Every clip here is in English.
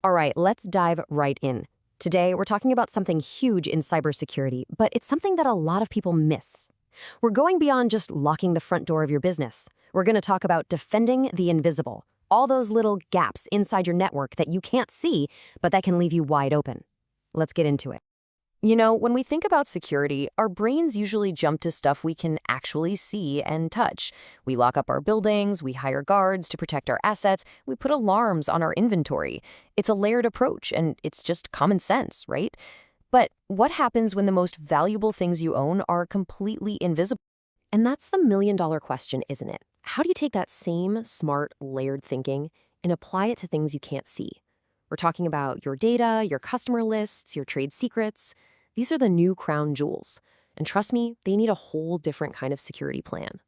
All right, let's dive right in. Today, we're talking about something huge in cybersecurity, but it's something that a lot of people miss. We're going beyond just locking the front door of your business. We're going to talk about defending the invisible, all those little gaps inside your network that you can't see, but that can leave you wide open. Let's get into it. You know, when we think about security, our brains usually jump to stuff we can actually see and touch. We lock up our buildings, we hire guards to protect our assets, we put alarms on our inventory. It's a layered approach, and it's just common sense, right? But what happens when the most valuable things you own are completely invisible? And that's the million-dollar question, isn't it? How do you take that same smart, layered thinking and apply it to things you can't see? We're talking about your data, your customer lists, your trade secrets. These are the new crown jewels. And trust me, they need a whole different kind of security plan.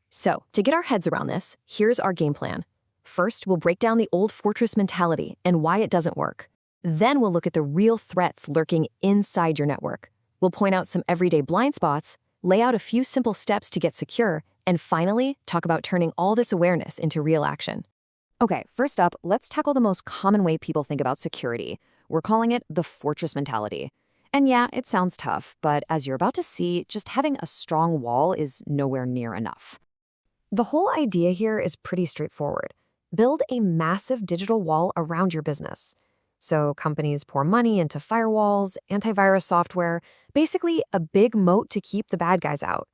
So, to get our heads around this, here's our game plan. First, we'll break down the old fortress mentality and why it doesn't work. Then we'll look at the real threats lurking inside your network. We'll point out some everyday blind spots, lay out a few simple steps to get secure, and finally, talk about turning all this awareness into real action. Okay, first up, let's tackle the most common way people think about security. We're calling it the fortress mentality. And yeah, it sounds tough, but as you're about to see, just having a strong wall is nowhere near enough. The whole idea here is pretty straightforward. Build a massive digital wall around your business. So companies pour money into firewalls, antivirus software, basically a big moat to keep the bad guys out.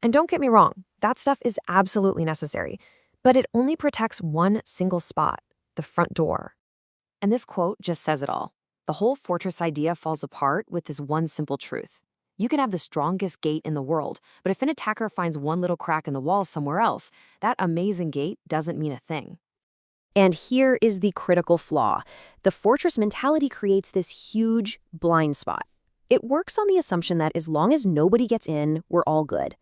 And don't get me wrong, that stuff is absolutely necessary. But it only protects one single spot, the front door. And this quote just says it all. The whole fortress idea falls apart with this one simple truth. You can have the strongest gate in the world, but if an attacker finds one little crack in the wall somewhere else, that amazing gate doesn't mean a thing. And here is the critical flaw. The fortress mentality creates this huge blind spot. It works on the assumption that as long as nobody gets in, we're all good.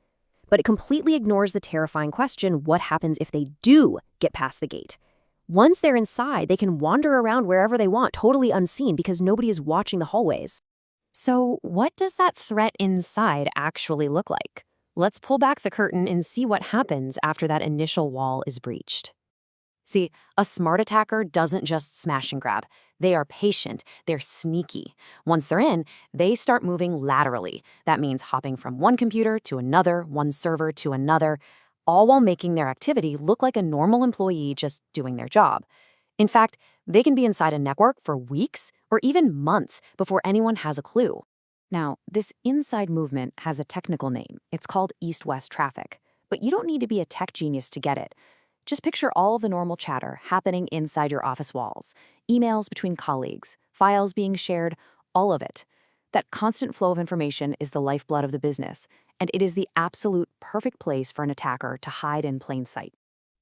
But it completely ignores the terrifying question, what happens if they do get past the gate? Once they're inside, they can wander around wherever they want, totally unseen because nobody is watching the hallways. So what does that threat inside actually look like? Let's pull back the curtain and see what happens after that initial wall is breached. See, a smart attacker doesn't just smash and grab. They are patient, they're sneaky. Once they're in, they start moving laterally. That means hopping from one computer to another, one server to another, all while making their activity look like a normal employee just doing their job. In fact, they can be inside a network for weeks or even months before anyone has a clue. Now, this inside movement has a technical name. It's called east-west traffic. But you don't need to be a tech genius to get it. Just picture all of the normal chatter happening inside your office walls, emails between colleagues, files being shared, all of it. That constant flow of information is the lifeblood of the business, and it is the absolute perfect place for an attacker to hide in plain sight.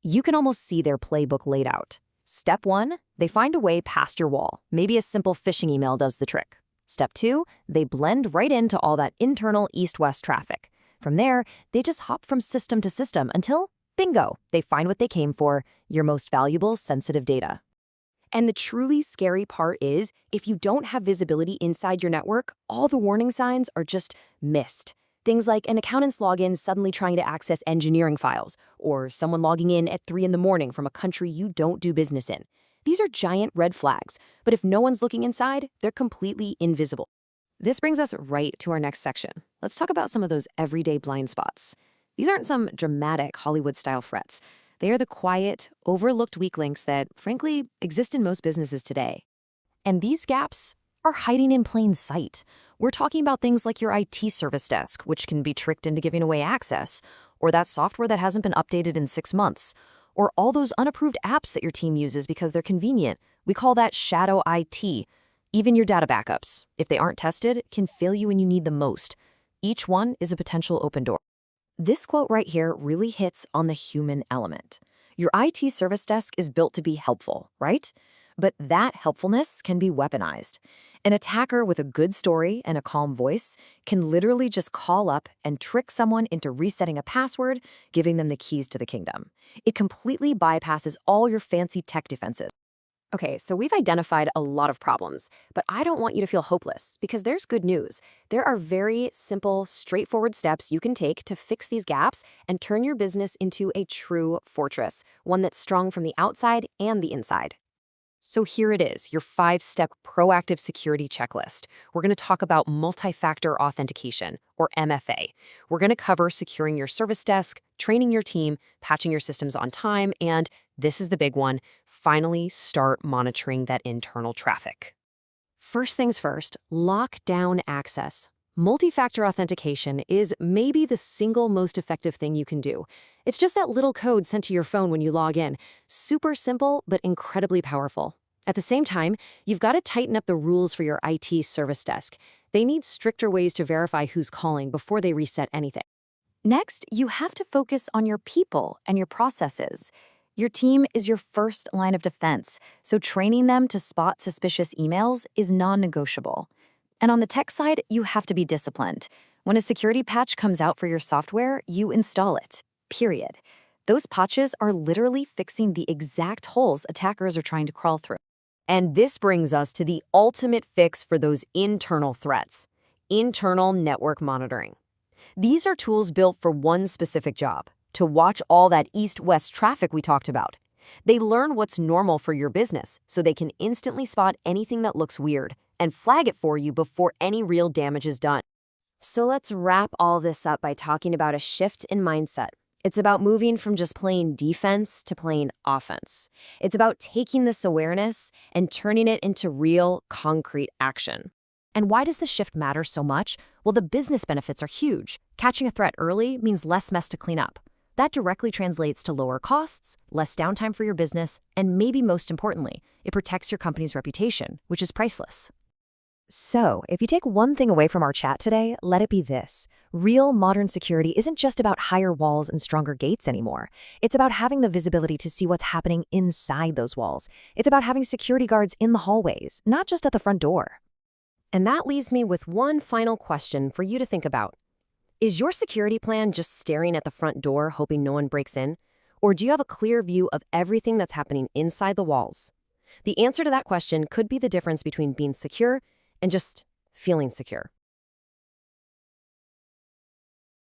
You can almost see their playbook laid out. Step 1, they find a way past your wall. Maybe a simple phishing email does the trick. Step 2, they blend right into all that internal east-west traffic. From there, they just hop from system to system until bingo, they find what they came for, your most valuable sensitive data. And the truly scary part is, if you don't have visibility inside your network, all the warning signs are just missed. Things like an accountant's login suddenly trying to access engineering files, or someone logging in at 3 in the morning from a country you don't do business in. These are giant red flags, but if no one's looking inside, they're completely invisible. This brings us right to our next section. Let's talk about some of those everyday blind spots. These aren't some dramatic Hollywood-style threats. They are the quiet, overlooked weak links that, frankly, exist in most businesses today. And these gaps are hiding in plain sight. We're talking about things like your IT service desk, which can be tricked into giving away access, or that software that hasn't been updated in 6 months, or all those unapproved apps that your team uses because they're convenient. We call that shadow IT. Even your data backups, if they aren't tested, can fail you when you need them most. Each one is a potential open door. This quote right here really hits on the human element. Your IT service desk is built to be helpful, right? But that helpfulness can be weaponized. An attacker with a good story and a calm voice can literally just call up and trick someone into resetting a password, giving them the keys to the kingdom. It completely bypasses all your fancy tech defenses. Okay, so we've identified a lot of problems, but I don't want you to feel hopeless because there's good news. There are very simple, straightforward steps you can take to fix these gaps and turn your business into a true fortress, one that's strong from the outside and the inside. So here it is, your 5-step proactive security checklist. We're going to talk about multi-factor authentication, or MFA. We're going to cover securing your service desk, training your team, patching your systems on time, and this is the big one, finally start monitoring that internal traffic. First things first, lock down access. Multi-factor authentication is maybe the single most effective thing you can do. It's just that little code sent to your phone when you log in. Super simple, but incredibly powerful. At the same time, you've got to tighten up the rules for your IT service desk. They need stricter ways to verify who's calling before they reset anything. Next, you have to focus on your people and your processes. Your team is your first line of defense, so training them to spot suspicious emails is non-negotiable. And on the tech side, you have to be disciplined. When a security patch comes out for your software, you install it. Period. Those patches are literally fixing the exact holes attackers are trying to crawl through. And this brings us to the ultimate fix for those internal threats: internal network monitoring. These are tools built for one specific job: to watch all that east-west traffic we talked about. They learn what's normal for your business, so they can instantly spot anything that looks weird and flag it for you before any real damage is done. So let's wrap all this up by talking about a shift in mindset. It's about moving from just playing defense to playing offense. It's about taking this awareness and turning it into real, concrete action. And why does this shift matter so much? Well, the business benefits are huge. Catching a threat early means less mess to clean up. That directly translates to lower costs, less downtime for your business, and maybe most importantly, it protects your company's reputation, which is priceless. So, if you take one thing away from our chat today, let it be this. Real modern security isn't just about higher walls and stronger gates anymore. It's about having the visibility to see what's happening inside those walls. It's about having security guards in the hallways, not just at the front door. And that leaves me with one final question for you to think about. Is your security plan just staring at the front door, hoping no one breaks in? Or do you have a clear view of everything that's happening inside the walls? The answer to that question could be the difference between being secure and just feeling secure.